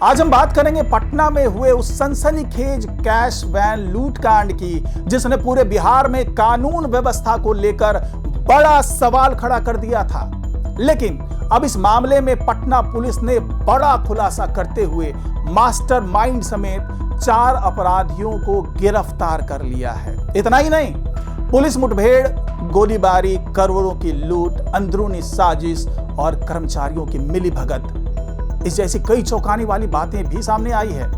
आज हम बात करेंगे पटना में हुए उस सनसनीखेज कैश वैन लूटकांड की, जिसने पूरे बिहार में कानून व्यवस्था को लेकर बड़ा सवाल खड़ा कर दिया था। लेकिन अब इस मामले में पटना पुलिस ने बड़ा खुलासा करते हुए मास्टरमाइंड समेत 4 अपराधियों को गिरफ्तार कर लिया है। इतना ही नहीं, पुलिस मुठभेड़, गोलीबारी, करोड़ों की लूट, अंदरूनी साजिश और कर्मचारियों की मिलीभगत, इस जैसी कई चौंकाने वाली बातें भी सामने आई है।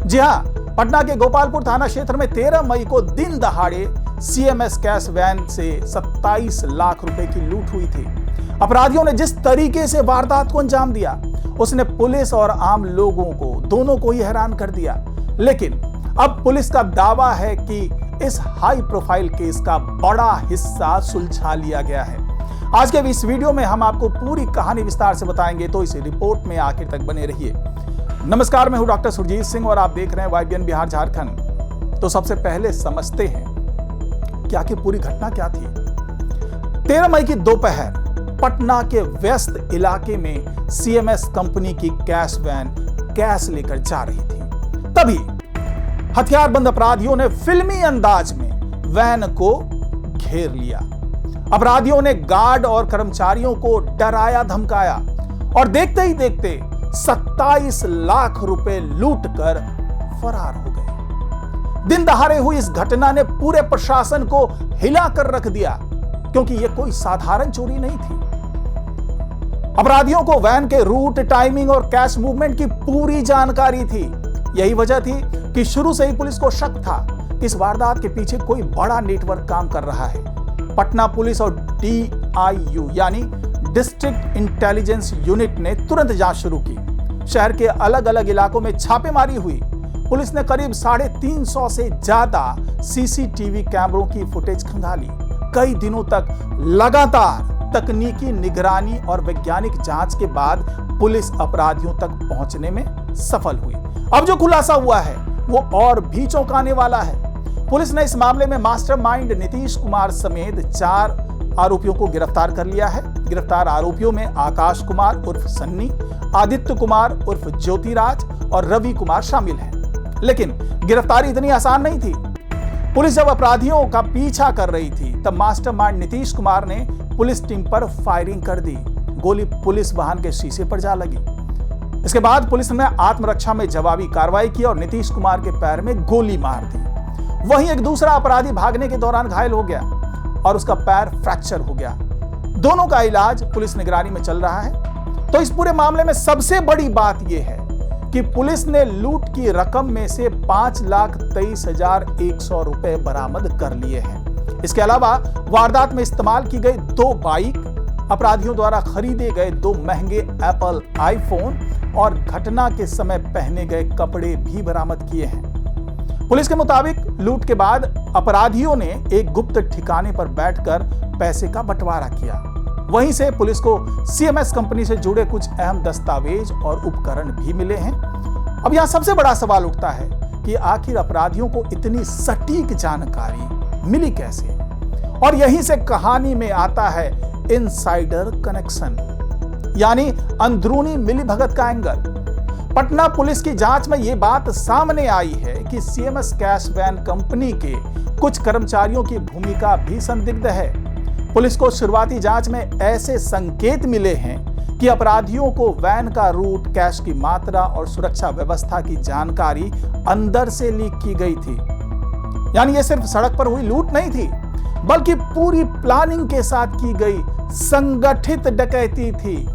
जी हां, पटना के गोपालपुर थाना क्षेत्र में 13 मई को दिन दहाड़े सीएमएस कैश वैन से 27 लाख रुपए की लूट हुई थी। अपराधियों ने जिस तरीके से वारदात को अंजाम दिया, उसने पुलिस और आम लोगों को दोनों को ही हैरान कर दिया। लेकिन अब पुलिस का दावा है कि इस हाई प्रोफाइल केस का बड़ा हिस्सा सुलझा लिया गया है। आज के इस वीडियो में हम आपको पूरी कहानी विस्तार से बताएंगे, तो इस रिपोर्ट में आखिर तक बने रहिए। नमस्कार, मैं हूं डॉक्टर सुरजीत सिंह और आप देख रहे हैं YBN बिहार झारखंड। तो सबसे पहले समझते हैं कि आखिर पूरी घटना क्या थी। 13 मई की दोपहर पटना के व्यस्त इलाके में सीएमएस कंपनी की कैश वैन कैश लेकर जा रही थी। तभी हथियारबंद अपराधियों ने फिल्मी अंदाज में वैन को घेर लिया। अपराधियों ने गार्ड और कर्मचारियों को डराया धमकाया और देखते ही देखते 27 लाख रुपए लूट कर फरार हो गए। दिन दहाड़े हुई इस घटना ने पूरे प्रशासन को हिला कर रख दिया, क्योंकि यह कोई साधारण चोरी नहीं थी। अपराधियों को वैन के रूट, टाइमिंग और कैश मूवमेंट की पूरी जानकारी थी। यही वजह थी कि शुरू से ही पुलिस को शक था कि इस वारदात के पीछे कोई बड़ा नेटवर्क काम कर रहा है। पटना पुलिस और DIU यानी डिस्ट्रिक्ट इंटेलिजेंस यूनिट ने तुरंत जांच शुरू की। शहर के अलग अलग इलाकों में छापेमारी हुई। पुलिस ने करीब 350 से ज्यादा CCTV कैमरों की फुटेज खंगाली। कई दिनों तक लगातार तकनीकी निगरानी और वैज्ञानिक जांच के बाद पुलिस अपराधियों तक पहुंचने में सफल हुई। अब जो खुलासा हुआ है वो और भी चौंकाने वाला है। पुलिस ने इस मामले में मास्टरमाइंड नीतीश कुमार समेत 4 आरोपियों को गिरफ्तार कर लिया है। गिरफ्तार आरोपियों में आकाश कुमार उर्फ सन्नी, आदित्य कुमार उर्फ ज्योतिराज और रवि कुमार शामिल हैं। लेकिन गिरफ्तारी इतनी आसान नहीं थी। पुलिस जब अपराधियों का पीछा कर रही थी, तब मास्टरमाइंड नीतीश कुमार ने पुलिस टीम पर फायरिंग कर दी। गोली पुलिस वाहन के शीशे पर जा लगी। इसके बाद पुलिस ने आत्मरक्षा में जवाबी कार्रवाई की और नीतीश कुमार के पैर में गोली मार दी। वहीं एक दूसरा अपराधी भागने के दौरान घायल हो गया और उसका पैर फ्रैक्चर हो गया। दोनों का इलाज पुलिस निगरानी में चल रहा है। तो इस पूरे मामले में सबसे बड़ी बात यह है कि पुलिस ने लूट की रकम में से 5,23,100 रुपए बरामद कर लिए हैं। इसके अलावा वारदात में इस्तेमाल की गई 2 बाइक, अपराधियों द्वारा खरीदे गए 2 महंगे एप्पल आईफोन और घटना के समय पहने गए कपड़े भी बरामद किए हैं। पुलिस के मुताबिक लूट के बाद अपराधियों ने एक गुप्त ठिकाने पर बैठकर पैसे का बंटवारा किया। वहीं से पुलिस को सीएमएस कंपनी से जुड़े कुछ अहम दस्तावेज और उपकरण भी मिले हैं। अब यहां सबसे बड़ा सवाल उठता है कि आखिर अपराधियों को इतनी सटीक जानकारी मिली कैसे? और यहीं से कहानी में आता है इनसाइडर कनेक्शन, यानी अंदरूनी मिलीभगत का एंगल। पटना पुलिस की जांच में यह बात सामने आई है कि सीएमएस कैश वैन कंपनी के कुछ कर्मचारियों की भूमिका भी संदिग्ध है। पुलिस को शुरुआती जांच में ऐसे संकेत मिले हैं कि अपराधियों को वैन का रूट, कैश की मात्रा और सुरक्षा व्यवस्था की जानकारी अंदर से लीक की गई थी। यानी यह सिर्फ सड़क पर हुई लूट नहीं थी, बल्कि पूरी प्लानिंग के साथ की गई संगठित डकैती थी।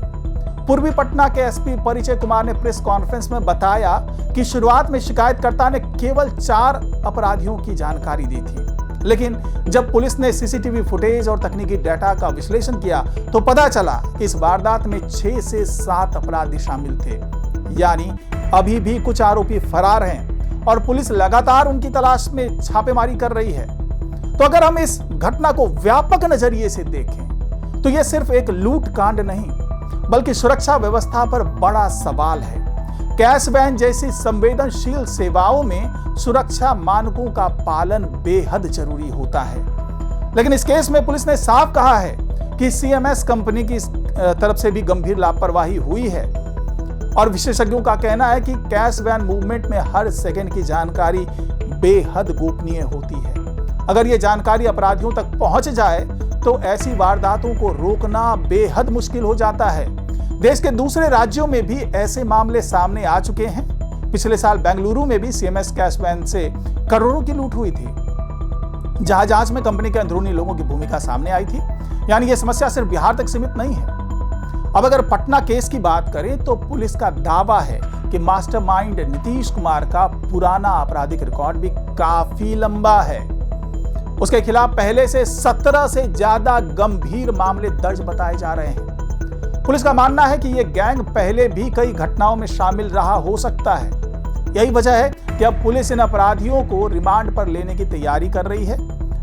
पूर्वी पटना के एसपी परिचय कुमार ने प्रेस कॉन्फ्रेंस में बताया कि शुरुआत में शिकायतकर्ता ने केवल 4 अपराधियों की जानकारी दी थी, लेकिन जब पुलिस ने CCTV फुटेज और तकनीकी डेटा का विश्लेषण किया तो पता चला कि इस वारदात में 6 से 7 अपराधी शामिल थे। यानी अभी भी कुछ आरोपी फरार हैं और पुलिस लगातार उनकी तलाश में छापेमारी कर रही है। तो अगर हम इस घटना को व्यापक नजरिए से देखें तो यह सिर्फ एक लूट कांड नहीं, बल्कि सुरक्षा व्यवस्था पर बड़ा सवाल है। कैश वैन जैसी संवेदनशील सेवाओं में सुरक्षा मानकों का पालन बेहद जरूरी होता है। लेकिन इस केस में पुलिस ने साफ कहा है कि सीएमएस कंपनी की तरफ से भी गंभीर लापरवाही हुई है। और विशेषज्ञों का कहना है कि कैश वैन मूवमेंट में हर सेकंड की जानकारी बेहद गोपनीय होती है। अगर ये जानकारी अपराधियों तक पहुंच जाए तो ऐसी वारदातों को रोकना बेहद मुश्किल हो जाता है। देश के दूसरे राज्यों में भी ऐसे मामले सामने आ चुके हैं। पिछले साल बेंगलुरु में भी सीएमएस कैश वैन से करोड़ों की लूट हुई थी, जहां जांच में कंपनी के अंदरूनी लोगों की भूमिका सामने आई थी। यानी यह समस्या सिर्फ बिहार तक सीमित नहीं है। अब अगर पटना केस की बात करें तो पुलिस का दावा है कि मास्टरमाइंड नीतीश कुमार का पुराना आपराधिक रिकॉर्ड भी काफी लंबा है। उसके खिलाफ पहले से 17 से ज्यादा गंभीर मामले दर्ज बताए जा रहे हैं। पुलिस का मानना है कि यह गैंग पहले भी कई घटनाओं में शामिल रहा हो सकता है। यही वजह है कि अब पुलिस इन अपराधियों को रिमांड पर लेने की तैयारी कर रही है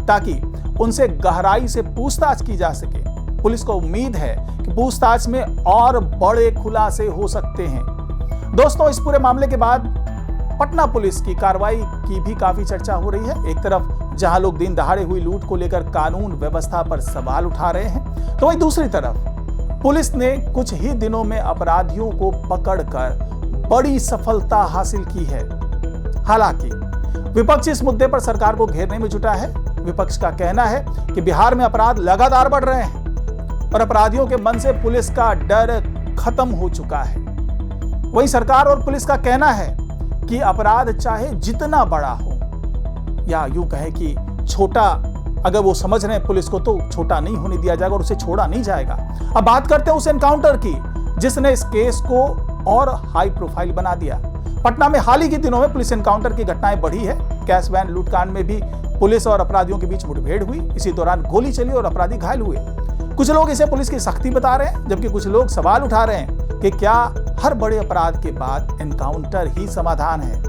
ताकि उनसे गहराई से पूछताछ की जा सके। पुलिस को उम्मीद है कि पूछताछ में और बड़े खुलासे हो सकते हैं। दोस्तों, इस पूरे मामले के बाद पटना पुलिस की कार्रवाई की भी काफी चर्चा हो रही है। एक तरफ जहां लोग दिन दहाड़े हुई लूट को लेकर कानून व्यवस्था पर सवाल उठा रहे हैं, तो वहीं दूसरी तरफ पुलिस ने कुछ ही दिनों में अपराधियों को पकड़कर बड़ी सफलता हासिल की है। हालांकि विपक्ष इस मुद्दे पर सरकार को घेरने में जुटा है। विपक्ष का कहना है कि बिहार में अपराध लगातार बढ़ रहे हैं और अपराधियों के मन से पुलिस का डर खत्म हो चुका है। वहीं सरकार और पुलिस का कहना है कि अपराध चाहे जितना बड़ा हो या यूं कहें कि छोटा, अगर वो समझ रहे हैं पुलिस को तो छोटा नहीं होने दिया जाएगा और उसे छोड़ा नहीं जाएगा। अब बात करते हैं उस एनकाउंटर की जिसने इस केस को और हाई प्रोफाइल बना दिया। पटना में हाल ही के दिनों में पुलिस एनकाउंटर की घटनाएं बढ़ी है। कैश वैन लूटकांड में भी पुलिस और अपराधियों के बीच मुठभेड़ हुई। इसी दौरान गोली चली और अपराधी घायल हुए। कुछ लोग इसे पुलिस की सख्ती बता रहे हैं, जबकि कुछ लोग सवाल उठा रहे हैं कि क्या हर बड़े अपराध के बाद एनकाउंटर ही समाधान है।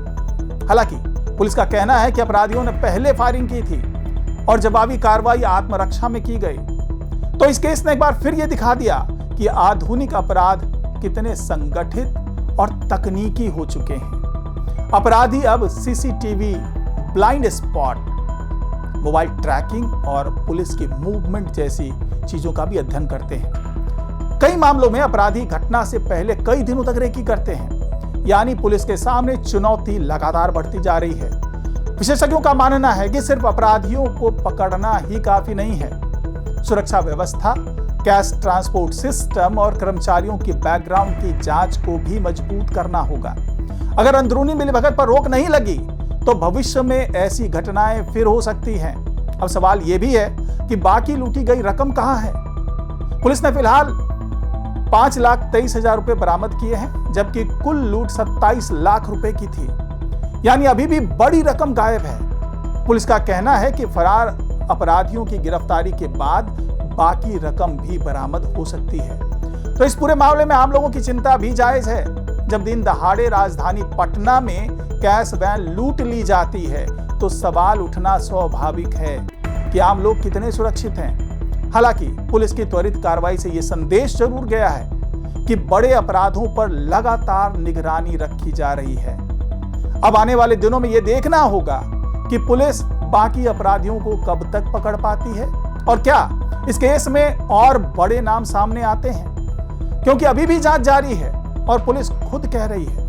हालांकि पुलिस का कहना है कि अपराधियों ने पहले फायरिंग की थी और जवाबी कार्रवाई आत्मरक्षा में की गई। तो इस केस ने एक बार फिर यह दिखा दिया कि आधुनिक अपराध कितने संगठित और तकनीकी हो चुके हैं। अपराधी अब CCTV, blind spot, mobile trekking और पुलिस की मूवमेंट जैसी चीजों का भी अध्ययन करते हैं। कई मामलों में अपराधी घटना से पहले कई दिनों तक रेकी करते हैं। यानी पुलिस के सामने चुनौती लगातार बढ़ती जा रही है। विशेषज्ञों का मानना है कि सिर्फ अपराधियों को पकड़ना ही काफी नहीं है। सुरक्षा व्यवस्था, कैश ट्रांसपोर्ट सिस्टम और कर्मचारियों की बैकग्राउंड की जांच को भी मजबूत करना होगा। अगर अंदरूनी मिलीभगत पर रोक नहीं लगी तो भविष्य में ऐसी घटनाएं फिर हो सकती हैं। अब सवाल यह भी है कि बाकी लूटी गई रकम कहां है। पुलिस ने फिलहाल 5,23,000 रुपए बरामद किए हैं, जबकि कुल लूट 27 लाख रुपए की थी। यानी अभी भी बड़ी रकम गायब है। पुलिस का कहना है कि फरार अपराधियों की गिरफ्तारी के बाद बाकी रकम भी बरामद हो सकती है। तो इस पूरे मामले में आम लोगों की चिंता भी जायज है। जब दिन दहाड़े राजधानी पटना में कैश वैन लूट ली जाती है तो सवाल उठना स्वाभाविक है कि आम लोग कितने सुरक्षित हैं। हालांकि पुलिस की त्वरित कार्रवाई से यह संदेश जरूर गया है कि बड़े अपराधों पर लगातार निगरानी रखी जा रही है। अब आने वाले दिनों में यह देखना होगा कि पुलिस बाकी अपराधियों को कब तक पकड़ पाती है और क्या इस केस में और बड़े नाम सामने आते हैं, क्योंकि अभी भी जांच जारी है और पुलिस खुद कह रही है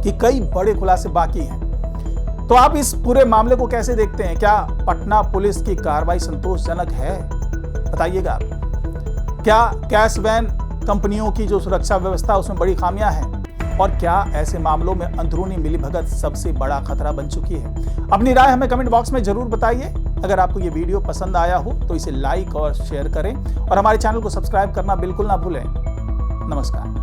कि कई बड़े खुलासे बाकी हैं। तो आप इस पूरे मामले को कैसे देखते हैं? क्या पटना पुलिस की कार्रवाई संतोषजनक है? बताइएगा। क्या कैश वैन कंपनियों की जो सुरक्षा व्यवस्था उसमें बड़ी खामियां हैं और क्या ऐसे मामलों में अंदरूनी मिलीभगत सबसे बड़ा खतरा बन चुकी है? अपनी राय हमें कमेंट बॉक्स में जरूर बताइए। अगर आपको ये वीडियो पसंद आया हो तो इसे लाइक और शेयर करें और हमारे चैनल को सब्सक्राइब करना बिल्कुल ना भूलें। नमस्कार।